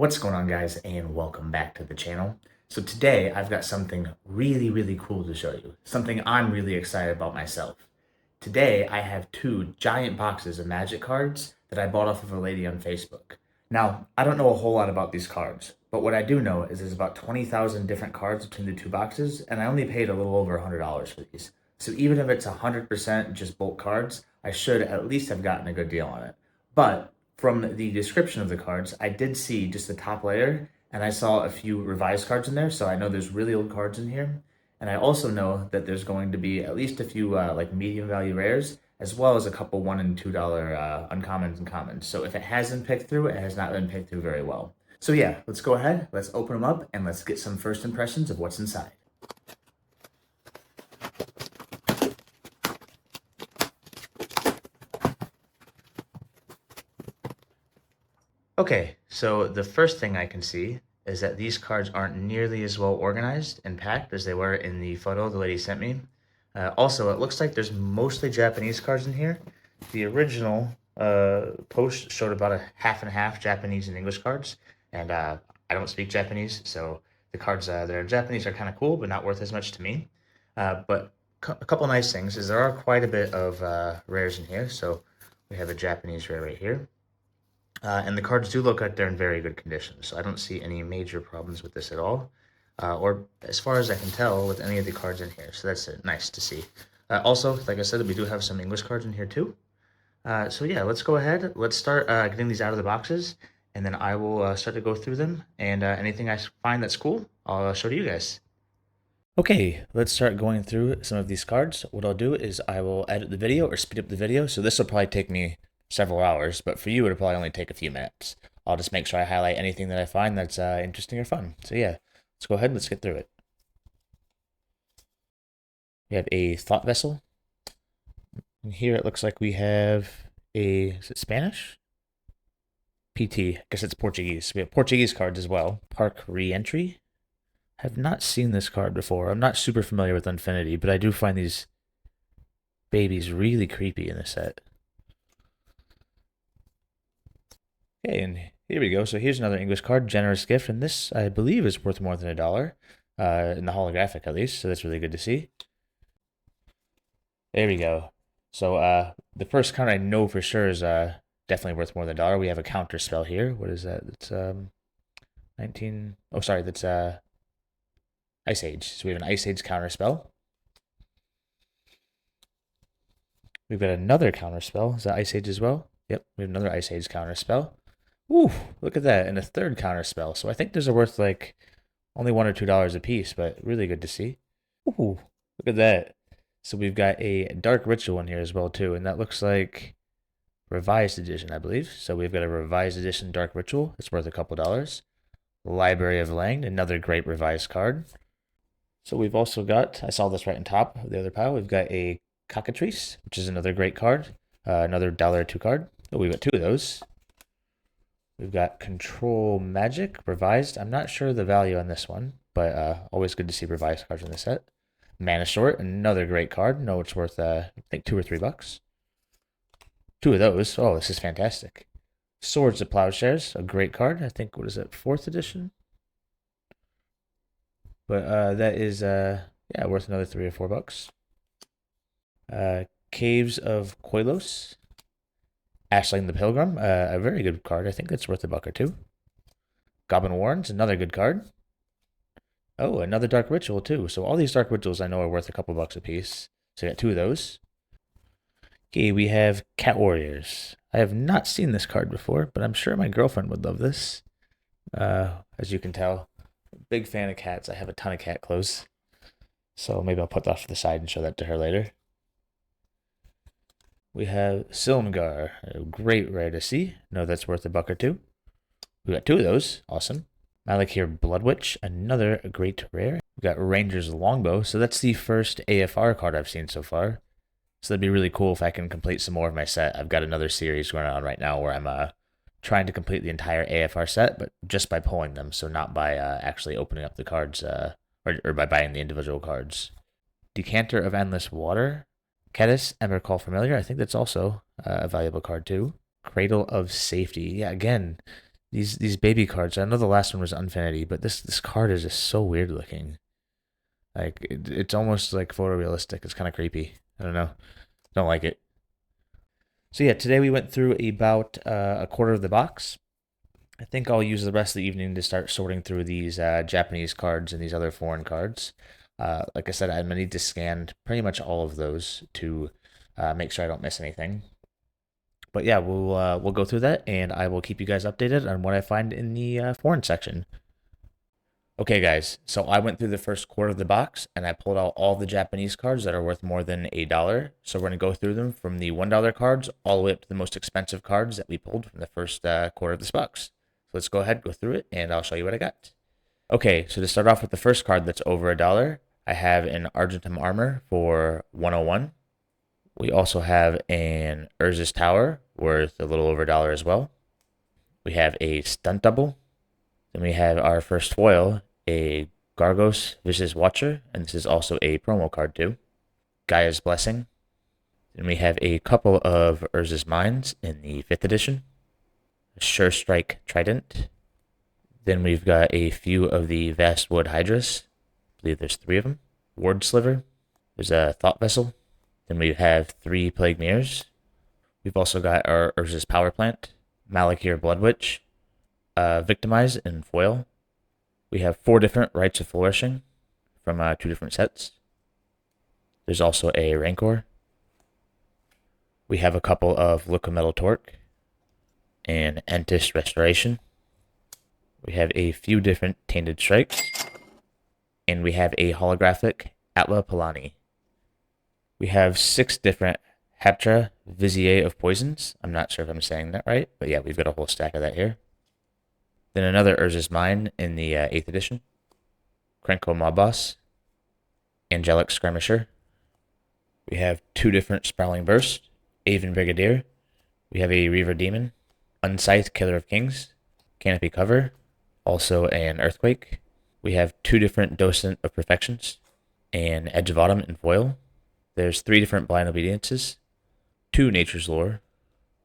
What's going on, guys, and welcome back to the channel. So today I've got something really cool to show you, something I'm really excited about myself. Today I have two giant boxes of Magic cards that I bought off of a lady on Facebook. Now, I don't know a whole lot about these cards, but what I do know is there's about 20,000 different cards between the two boxes, and I only paid a little over $100 for these. So even if it's 100% just bulk cards, I should at least have gotten a good deal on it. But from the description of the cards, I did see just the top layer, and I saw a few revised cards in there, so I know there's really old cards in here. And I also know that there's going to be at least a few like medium value rares, as well as a couple $1 and $2 uncommons and commons. So if it hasn't picked through, it has not been picked through very well. So yeah, let's go ahead, let's open them up, and let's get some first impressions of what's inside. Okay, so the first thing I can see is that these cards aren't nearly as well organized and packed as they were in the photo the lady sent me. Also, it looks like there's mostly Japanese cards in here. The original post showed about a half and half Japanese and English cards, and I don't speak Japanese, so the cards that are Japanese are kind of cool, but not worth as much to me. But a couple nice things is there are quite a bit of rares in here. So we have a Japanese rare right here. And the cards do look like they're in very good condition, so I don't see any major problems with this at all, or as far as I can tell, with any of the cards in here. So that's nice to see. Also, like I said, we do have some English cards in here too. So yeah, let's go ahead. Let's start getting these out of the boxes, and then I will start to go through them. And anything I find that's cool, I'll show to you guys. Okay, let's start going through some of these cards. What I'll do is I will edit the video or speed up the video. So this will probably take me several hours, but for you, it'll probably only take a few minutes. I'll just make sure I highlight anything that I find that's interesting or fun. So yeah, let's go ahead and let's get through it. We have a Thought Vessel. And here it looks like we have is it Spanish? PT, I guess it's Portuguese. We have Portuguese cards as well. Park Reentry. Have not seen this card before. I'm not super familiar with Infinity, but I do find these babies really creepy in this set. Okay, and here we go. So here's another English card, Generous Gift, and this, I believe, is worth more than $1, in the holographic at least, so that's really good to see. There we go. So the first card I know for sure is definitely worth more than $1. We have a counter spell here. What is that? It's 19. Oh, sorry, that's Ice Age. So we have an Ice Age counter spell. We've got another counter spell. Is that Ice Age as well? Yep, we have another Ice Age counter spell. Ooh, look at that. And a third counter spell. So I think those are worth like only $1 or $2 a piece, but really good to see. Ooh, look at that. So we've got a Dark Ritual in here as well too, and that looks like revised edition, I believe. So we've got a revised edition Dark Ritual. It's worth a couple dollars. Library of Lang, another great revised card. So we've also got, I saw this right on top of the other pile, we've got a Cockatrice, which is another great card. Another $1 or $2 card. Oh, we've got two of those. We've got Control Magic, revised. I'm not sure the value on this one, but always good to see revised cards in the set. Mana Short, another great card. No, it's worth, I think, $2 or $3. Two of those. Oh, this is fantastic. Swords of Plowshares, a great card. I think, what is it, 4th edition? But that is, yeah, worth another $3 or $4. Caves of Koilos. Ashling the Pilgrim, a very good card. I think that's worth $1 or $2. Goblin Warrens, another good card. Oh, another Dark Ritual too. So all these Dark Rituals I know are worth a couple bucks a piece. So we got two of those. Okay, we have Cat Warriors. I have not seen this card before, but I'm sure my girlfriend would love this. As you can tell, big fan of cats. I have a ton of cat clothes. So maybe I'll put that off to the side and show that to her later. We have Silumgar, a great rare to see. No, that's worth $1 or $2. We got two of those. Awesome. Malakir Bloodwitch, another great rare. We got Ranger's Longbow. So that's the first AFR card I've seen so far. So that'd be really cool if I can complete some more of my set. I've got another series going on right now where I'm trying to complete the entire AFR set, but just by pulling them, so not by actually opening up the cards or by buying the individual cards. Decanter of Endless Water. Kedis, Embercall Familiar. I think that's also a valuable card too. Cradle of Safety. Yeah, again, These baby cards. I know the last one was Unfinity, but this card is just so weird looking. Like it's almost like photorealistic. It's kind of creepy. I don't know. Don't like it. So yeah, today we went through about a quarter of the box. I think I'll use the rest of the evening to start sorting through these Japanese cards and these other foreign cards. Like I said, I'm gonna need to scan pretty much all of those to make sure I don't miss anything. But yeah, we'll go through that, and I will keep you guys updated on what I find in the foreign section. Okay, guys, so I went through the first quarter of the box and I pulled out all the Japanese cards that are worth more than $1. So we're going to go through them from the $1 cards all the way up to the most expensive cards that we pulled from the first quarter of this box. So let's go ahead, go through it, and I'll show you what I got. Okay, so to start off with the first card that's over $1, I have an Argentum Armor for 101. We also have an Urza's Tower worth a little over $1 as well. We have a Stunt Double. Then we have our first foil, a Gargos Vicious Watcher, and this is also a promo card too. Gaia's Blessing. Then we have a couple of Urza's Mines in the 5th edition. A Sure Strike Trident. Then we've got a few of the Vastwood Hydras. I believe there's 3 of them. Ward Sliver. There's a Thought Vessel. Then we have 3 Plague Mirrors. We've also got our Urza's Power Plant, Malakir Blood Witch, Victimize in foil. We have 4 different Rites of Flourishing from 2 different sets. There's also a Rancor. We have a couple of Liquimetal Torque and Entis Restoration. We have a few different Tainted Strikes. And we have a holographic Atla Palani. We have 6 different Haptra Vizier of Poisons. I'm not sure if I'm saying that right, but yeah, we've got a whole stack of that here. Then another Urza's Mine in the 8th edition. Krenko Mob Boss. Angelic Skirmisher. We have 2 different Sprawling Burst. Aven Brigadier. We have a Reaver Demon. Unscythed Killer of Kings. Canopy Cover. Also an Earthquake. We have 2 different Docent of Perfections. And Edge of Autumn in foil. There's 3 different Blind Obediences. 2 Nature's Lore.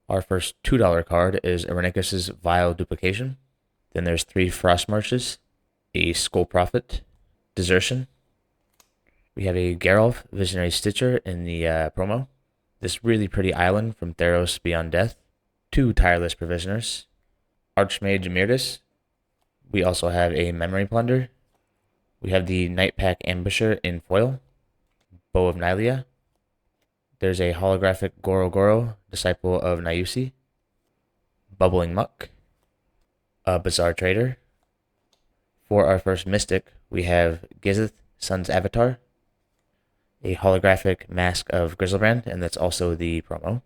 Our first $2 card is Irenicus's Vile Duplication. Then there's 3 Frost Marches, a Skull Prophet, Desertion. We have a Geralf Visionary Stitcher in the promo. This really pretty island from Theros Beyond Death. 2 Tireless Provisioners. Archmage Emirdis. We also have a Memory Plunder. We have the Nightpack Ambusher in foil. Bow of Nylea. There's a holographic Goro Goro, Disciple of Nayusi. Bubbling Muck. A Bizarre Trader. For our first Mystic, we have Gizeth, Sun's Avatar. A holographic Mask of Grizzlebrand, and that's also the promo.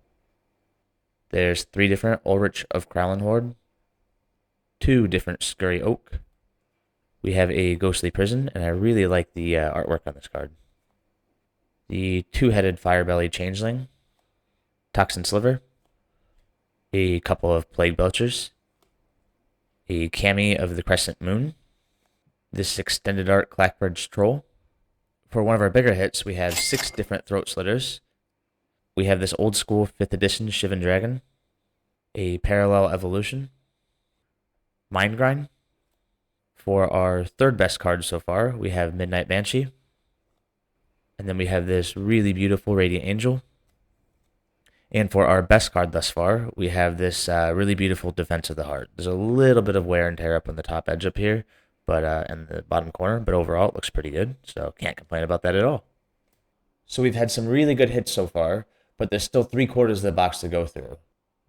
There's 3 different Ulrich of Krallen Horde. 2 different Scurry Oak. We have a Ghostly Prison, and I really like the artwork on this card. The 2-headed Firebelly Changeling. Toxin Sliver. A couple of Plague Belchers. A Cami of the Crescent Moon. This extended art Clackbridge Troll. For one of our bigger hits, we have 6 different Throat Slitters. We have this old school 5th edition Shivan Dragon. A Parallel Evolution. Mind Grind. For our 3rd best card so far, we have Midnight Banshee. And then we have this really beautiful Radiant Angel. And for our best card thus far, we have this really beautiful Defense of the Heart. There's a little bit of wear and tear up on the top edge up here, but in the bottom corner, but overall it looks pretty good, so can't complain about that at all. So we've had some really good hits so far, but there's still 3/4 of the box to go through.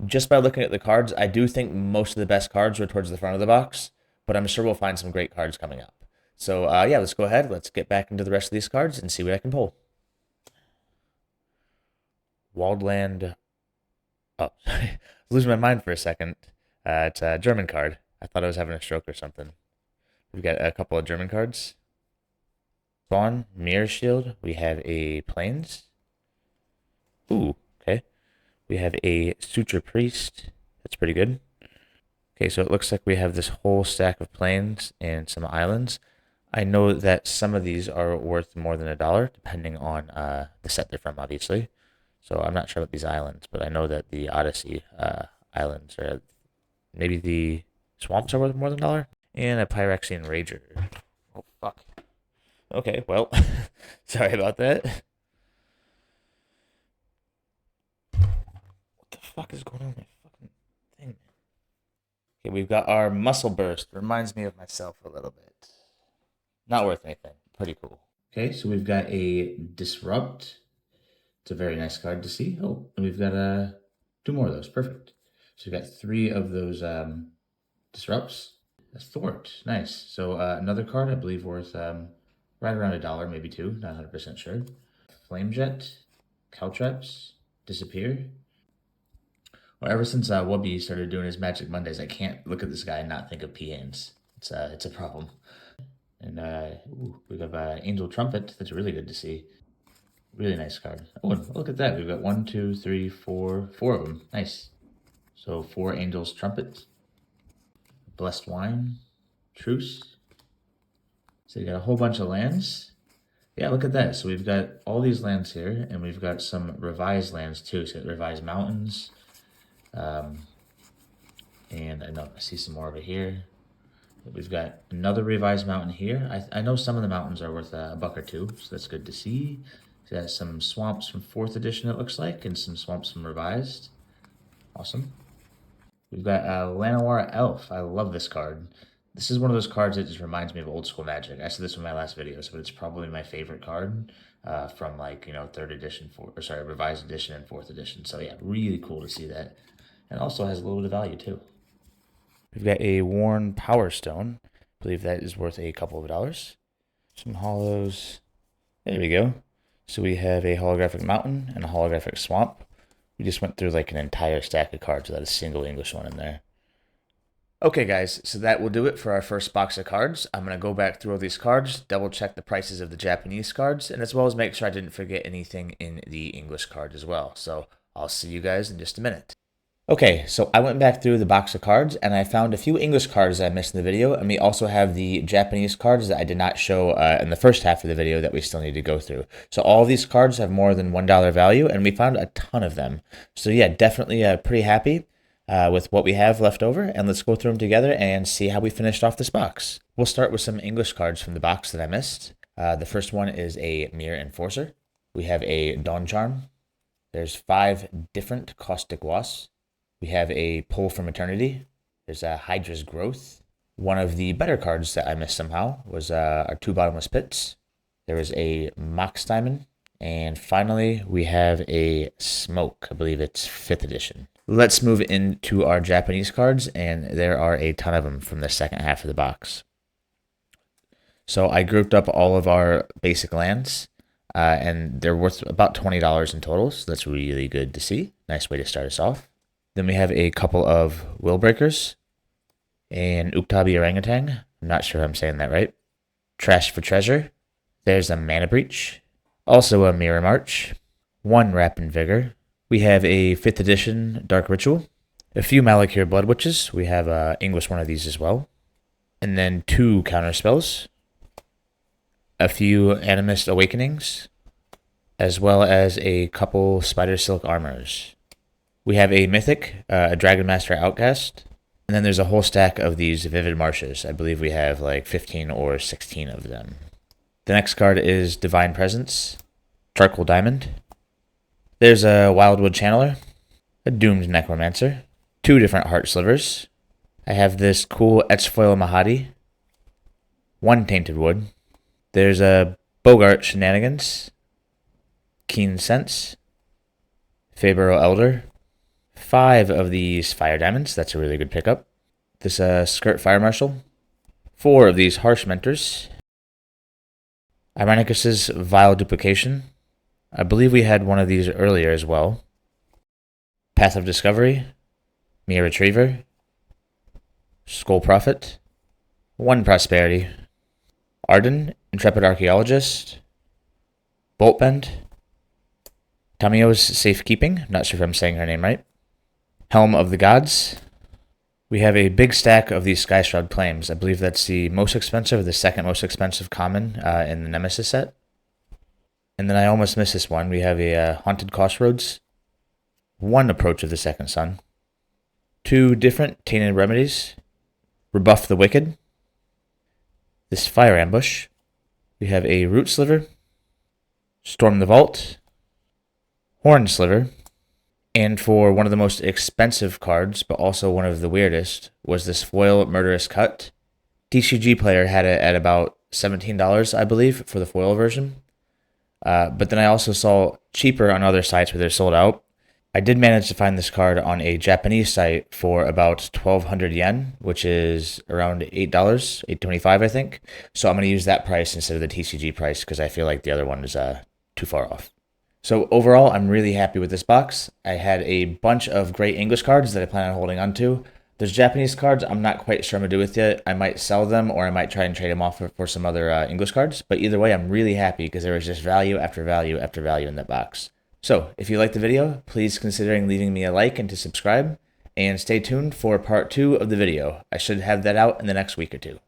Just by looking at the cards, I do think most of the best cards are towards the front of the box, but I'm sure we'll find some great cards coming up. So yeah, let's go ahead. Let's get back into the rest of these cards and see what I can pull. Waldland. Oh, sorry. Losing my mind for a second. It's a German card. I thought I was having a stroke or something. We've got a couple of German cards. Spawn, Mirror Shield. We have a Plains. Ooh, okay. We have a Suture Priest. That's pretty good. Okay, so it looks like we have this whole stack of plains and some islands. I know that some of these are worth more than $1, depending on the set they're from, obviously. So I'm not sure about these islands, but I know that the Odyssey islands are maybe the Swamps are worth more than $1. And a Pyrexian Rager. Oh, fuck. Okay, well, sorry about that. What the fuck is going on with my fucking thing? Okay, we've got our Muscle Burst. Reminds me of myself a little bit. Not worth anything. Pretty cool. Okay, so we've got a Disrupt. It's a very nice card to see. Oh, and we've got two more of those. Perfect. So we've got three of those Disrupts. A Thwart. Nice. So another card, I believe, worth right around $1, maybe $2. Not 100% sure. Flamejet. Caltraps. Disappear. Well, ever since Wubby started doing his Magic Mondays, I can't look at this guy and not think of Peons. It's a problem. And we have Angel Trumpet. That's really good to see. Really nice card. Oh, and look at that. We've got 1, 2, 3, 4 of them. Nice. So 4 Angel's Trumpet. Blessed Wine. Truce. So you got a whole bunch of lands. Yeah, look at that. So we've got all these lands here, and we've got some revised lands too. So revised mountains. And I see some more over here. We've got another revised mountain here. I know some of the mountains are worth $1 or $2, so that's good to see. So got some swamps from 4th edition, it looks like, and some swamps from revised. Awesome. We've got Llanowar Elf. I love this card. This is one of those cards that just reminds me of old school Magic. I said this in my last videos, but it's probably my favorite card from 3rd edition, revised edition and 4th edition. So yeah, really cool to see that. And also has a little bit of value too. We've got a Worn Power Stone. I believe that is worth a couple of dollars. Some hollows. There we go. So we have a holographic mountain and a holographic swamp. We just went through like an entire stack of cards without a single English one in there. Okay, guys, so that will do it for our first box of cards. I'm going to go back through all these cards, double check the prices of the Japanese cards, and as well as make sure I didn't forget anything in the English card as well. So I'll see you guys in just a minute. Okay, so I went back through the box of cards and I found a few English cards that I missed in the video, and we also have the Japanese cards that I did not show in the first half of the video that we still need to go through. So all of these cards have more than $1 value, and we found a ton of them. So yeah, definitely pretty happy with what we have left over, and let's go through them together and see how we finished off this box. We'll start with some English cards from the box that I missed. The first one is a Mirror Enforcer. We have a Dawn Charm. There's 5 different Caustic Wasps. We have a Pull from Eternity. There's a Hydra's Growth. One of the better cards that I missed somehow was our 2 Bottomless Pits. There was a Mox Diamond. And finally, we have a Smoke. I believe it's 5th edition. Let's move into our Japanese cards, and there are a ton of them from the second half of the box. So I grouped up all of our basic lands, and they're worth about $20 in total, so that's really good to see. Nice way to start us off. Then we have a couple of Will Breakers, and Uktabi Orangutan. I'm not sure if I'm saying that right. Trash for Treasure. There's a Mana Breach. Also a Mirror March. 1 Rapid Vigor. We have a 5th edition Dark Ritual. A few Malakir Blood Witches. We have an English one of these as well. And then 2 Counter Spells. A few Animist Awakenings. As well as a couple Spider Silk Armors. We have a Mythic, a Dragon Master Outcast, and then there's a whole stack of these Vivid Marshes. I believe we have like 15 or 16 of them. The next card is Divine Presence, Charcoal Diamond. There's a Wildwood Channeler, a Doomed Necromancer, 2 different Heart Slivers. I have this cool Etchfoil Mahadi, 1 Tainted Wood. There's a Bogart Shenanigans, Keen Sense, Fabro Elder. 5 of these Fire Diamonds. That's a really good pickup. This Skirt Fire Marshal. 4 of these Harsh Mentors. Ironicus's Vile Duplication. I believe we had one of these earlier as well. Path of Discovery. Mere Retriever. Skull Prophet. 1 Prosperity. Arden, Intrepid Archaeologist. Boltbend. Tamio's Safekeeping. I'm not sure if I'm saying her name right. Helm of the Gods. We have a big stack of these Skyshroud Claims. I believe that's the most expensive, or the second most expensive common in the Nemesis set. And then I almost missed this one. We have a Haunted Crossroads. 1 Approach of the Second Sun. 2 different Tainted Remedies. Rebuff the Wicked, this Fire Ambush. We have a Root Sliver, Storm the Vault, Horn Sliver, and for one of the most expensive cards, but also one of the weirdest, was this foil Murderous Cut. TCG Player had it at about $17, I believe, for the foil version. But then I also saw cheaper on other sites where they're sold out. I did manage to find this card on a Japanese site for about 1,200 yen, which is around $8, $8.25, I think. So I'm going to use that price instead of the TCG price because I feel like the other one is too far off. So overall, I'm really happy with this box. I had a bunch of great English cards that I plan on holding on to. Those Japanese cards, I'm not quite sure I'm going to do with yet. I might sell them or I might try and trade them off for some other English cards. But either way, I'm really happy because there was just value after value after value in that box. So if you liked the video, please consider leaving me a like and to subscribe. And stay tuned for part 2 of the video. I should have that out in the next week or two.